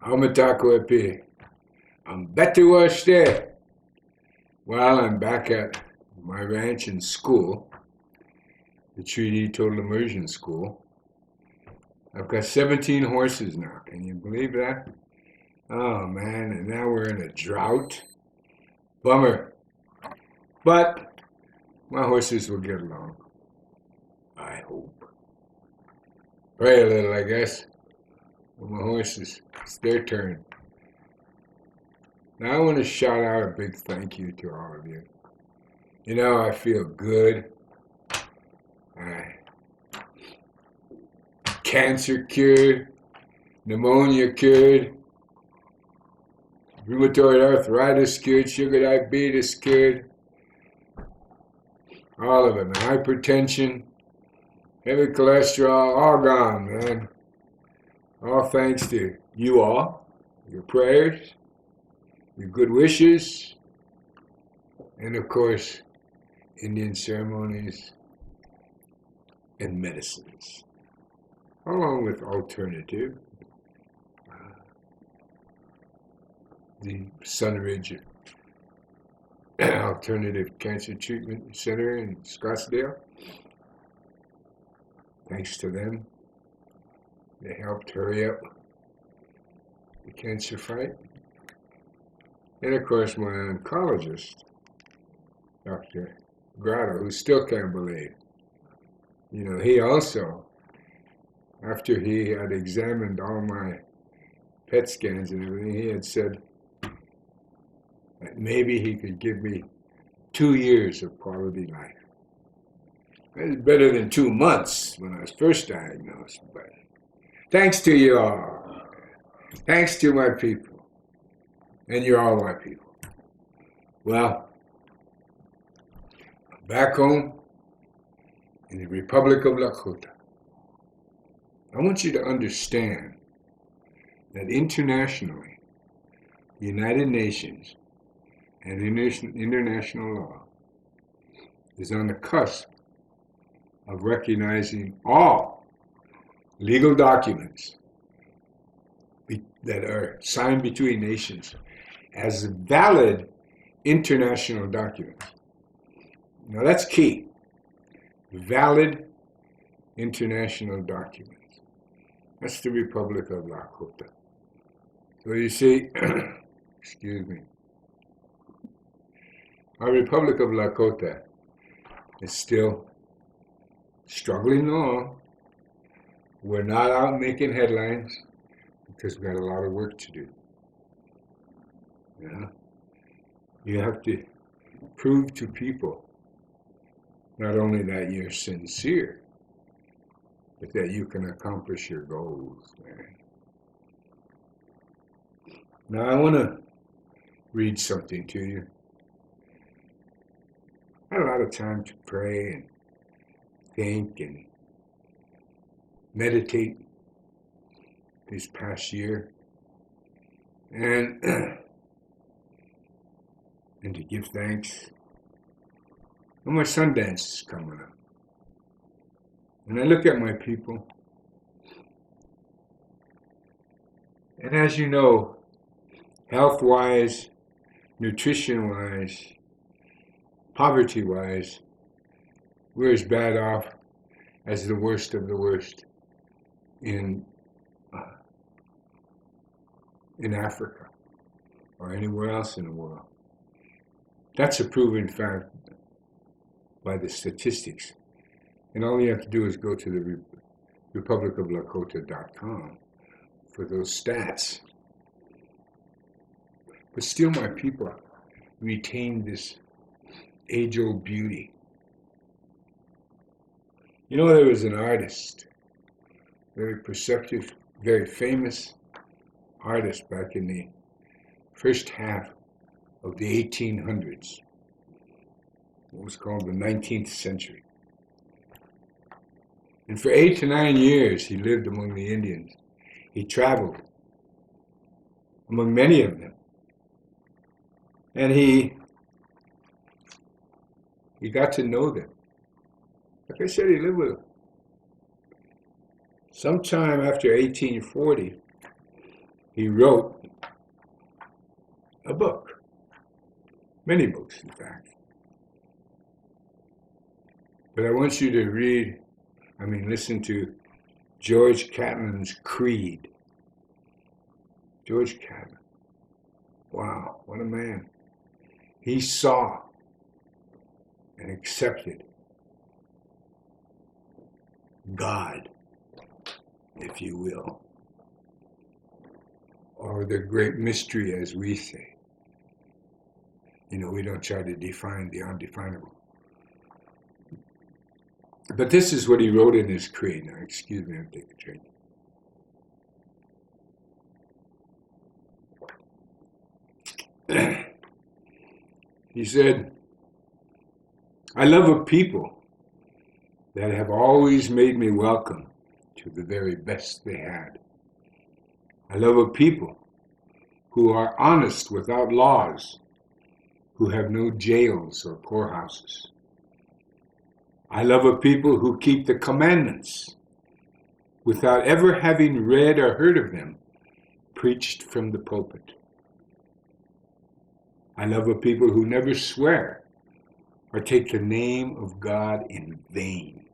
Hamatako Epi. I'm better there. Well, I'm back at my ranch and school, the Treaty Total Immersion School. I've got 17 horses now. Can you believe that? Oh man, and now we're in a drought. Bummer. But my horses will get along. I hope. Pray a little, I guess. For my horses. It's their turn. Now I want to shout out a big thank you to all of you. You know, I feel good. Cancer cured, pneumonia cured, rheumatoid arthritis cured, sugar diabetes cured, all of it, man. Hypertension, heavy cholesterol, all gone, man. All thanks to you all, your prayers, your good wishes, and of course, Indian ceremonies and medicines, along with alternative, the Sunridge Alternative Cancer Treatment Center in Scottsdale. Thanks to them, they helped hurry up the cancer fight. And of course, my oncologist, Dr. Grotto, who still can't believe. You know, he also, after he had examined all my PET scans and everything, he had said that maybe he could give me 2 years of quality life. That is better than 2 months when I was first diagnosed. But thanks to you all. Thanks to my people. And you're all my people. Well, I'm back home in the Republic of Lakota. I want you to understand that internationally, the United Nations and international law is on the cusp of recognizing all legal documents that are signed between nations as valid international documents. Now that's key. Valid international documents. That's the Republic of Lakota. So you see, excuse me, our Republic of Lakota is still struggling along. We're not out making headlines because we've got a lot of work to do. You have to prove to people not only that you're sincere, but that you can accomplish your goals, man. Now I want to read something to you. I had a lot of time to pray and think and meditate this past year, and to give thanks. And my Sundance is coming up. And I look at my people, and as you know, health-wise, nutrition-wise, poverty-wise, we're as bad off as the worst of the worst in Africa or anywhere else in the world. That's a proven fact by the statistics. And all you have to do is go to the republicoflakota.com for those stats. But still my people retain this age-old beauty. You know, there was an artist, very perceptive, very famous artist back in the first half of the 1800s. What was called the 19th century. And for 8 to 9 years, he lived among the Indians. He traveled among many of them. And he got to know them. Like I said, he lived with them. Sometime after 1840, he wrote a book. Many books, in fact. But I want you to listen to George Catlin's Creed. George Catlin. Wow, what a man. He saw and accepted God, if you will, or the great mystery, as we say. We don't try to define the undefinable. But this is what he wrote in his creed. Now, excuse me, I'll take a drink. He said, I love a people that have always made me welcome to the very best they had. I love a people who are honest without laws, who have no jails or poorhouses. I love a people who keep the commandments without ever having read or heard of them preached from the pulpit. I love a people who never swear or take the name of God in vain.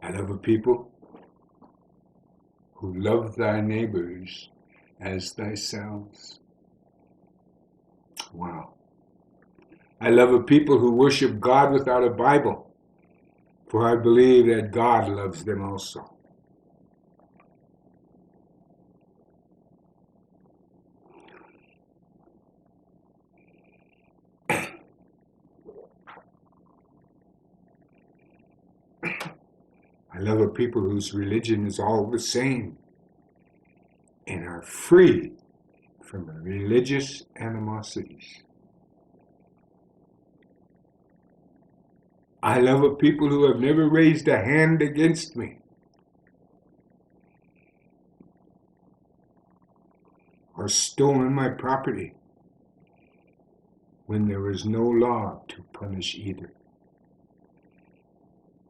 I love a people who love thy neighbors as thyself. Wow. I love a people who worship God without a Bible, for I believe that God loves them also. I love a people whose religion is all the same and are free from religious animosities. I love a people who have never raised a hand against me. Or stolen my property when there was no law to punish either.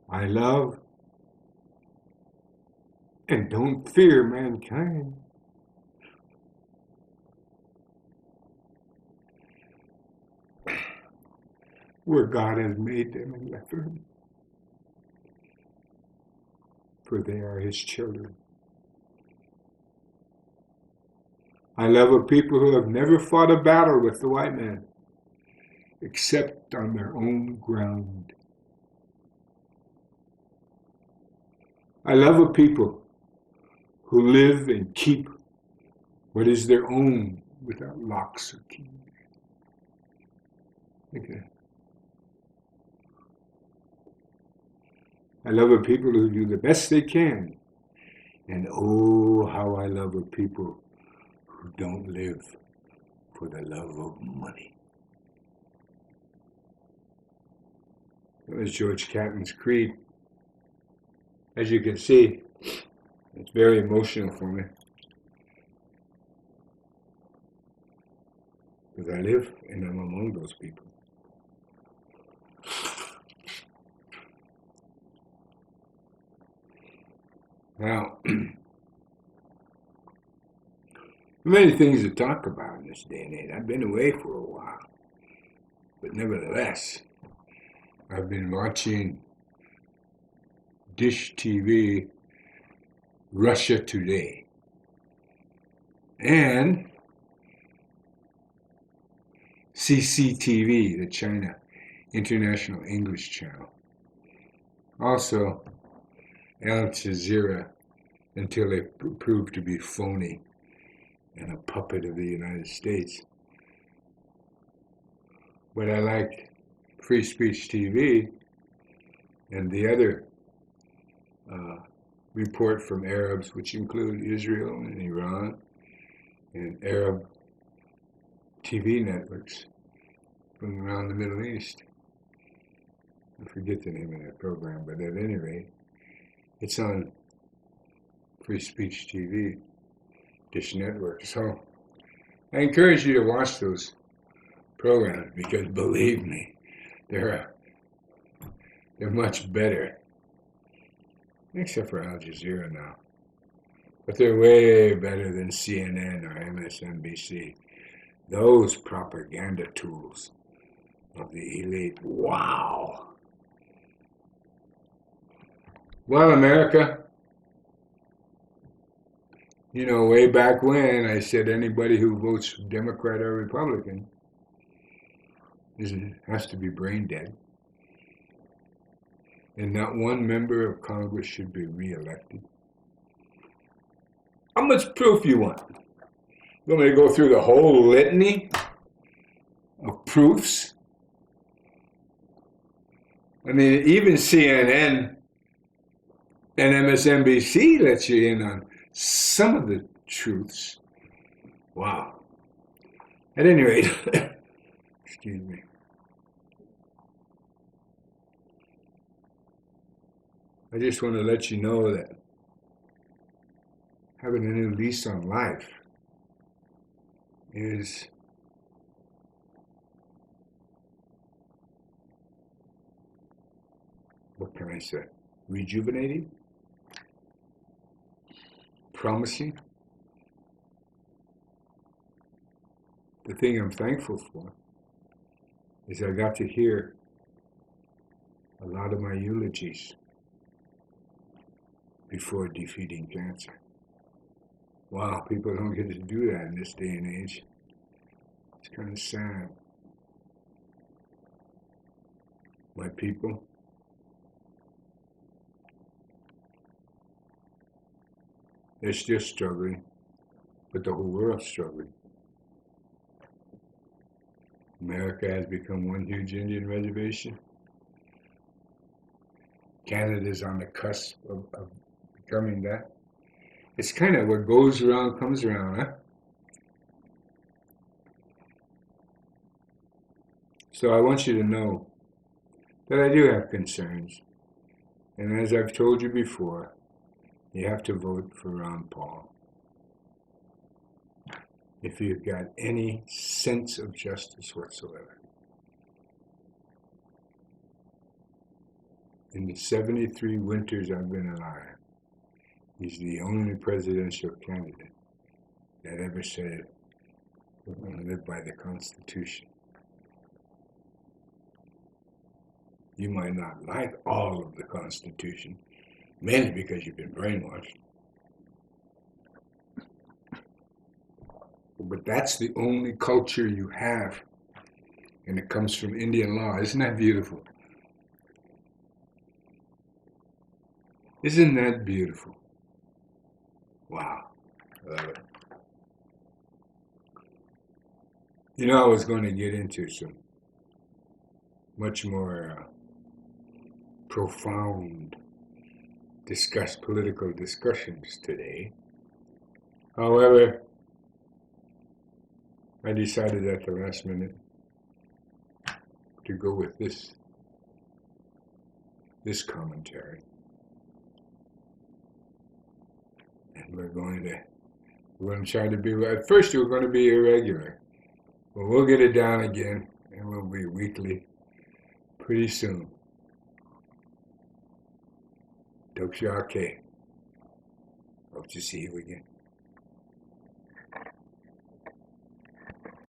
I love and don't fear mankind. Where God has made them and left them, for they are his children. I love a people who have never fought a battle with the white man, except on their own ground. I love a people who live and keep what is their own without locks or keys. Okay. I love a people who do the best they can. And oh, how I love a people who don't live for the love of money. That was George Catlin's Creed. As you can see, it's very emotional for me. Because I live and I'm among those people. Now, many things to talk about in this day and age. I've been away for a while. But nevertheless, I've been watching Dish TV, Russia Today, and CCTV, the China International English Channel. Also, Al Jazeera, until they proved to be phony and a puppet of the United States. But I liked Free Speech TV and the other report from Arabs, which include Israel and Iran, and Arab TV networks from around the Middle East. I forget the name of that program, but at any rate, it's on Free Speech TV, Dish Network. So I encourage you to watch those programs because, believe me, they're much better, except for Al Jazeera now. But they're way better than CNN or MSNBC. Those propaganda tools of the elite. Wow. Well, America, you know, way back when I said anybody who votes Democrat or Republican has to be brain dead. And not one member of Congress should be reelected. How much proof you want? You want me to go through the whole litany of proofs? I mean, even CNN and MSNBC lets you in on some of the truths. Wow. At any rate, excuse me. I just want to let you know that having a new lease on life is what can I say? Rejuvenating, promising. The thing I'm thankful for is I got to hear a lot of my eulogies before defeating cancer. Wow, people don't get to do that in this day and age. It's kind of sad. My people, they're still struggling, but the whole world's struggling. America has become one huge Indian reservation. Canada's on the cusp of becoming that. It's kind of what goes around comes around, huh? So I want you to know that I do have concerns. And as I've told you before, you have to vote for Ron Paul if you've got any sense of justice whatsoever. In the 73 winters I've been alive, he's the only presidential candidate that ever said, we're going to live by the Constitution. You might not like all of the Constitution, mainly because you've been brainwashed. But that's the only culture you have, and it comes from Indian law. Isn't that beautiful? Isn't that beautiful? Wow. I love it. You know, I was going to get into some much more profound political discussions today. However, I decided at the last minute to go with this commentary. And we're going to try to be, at first we're going to be irregular, but we'll get it down again, and we'll be weekly pretty soon. Hope to see you again.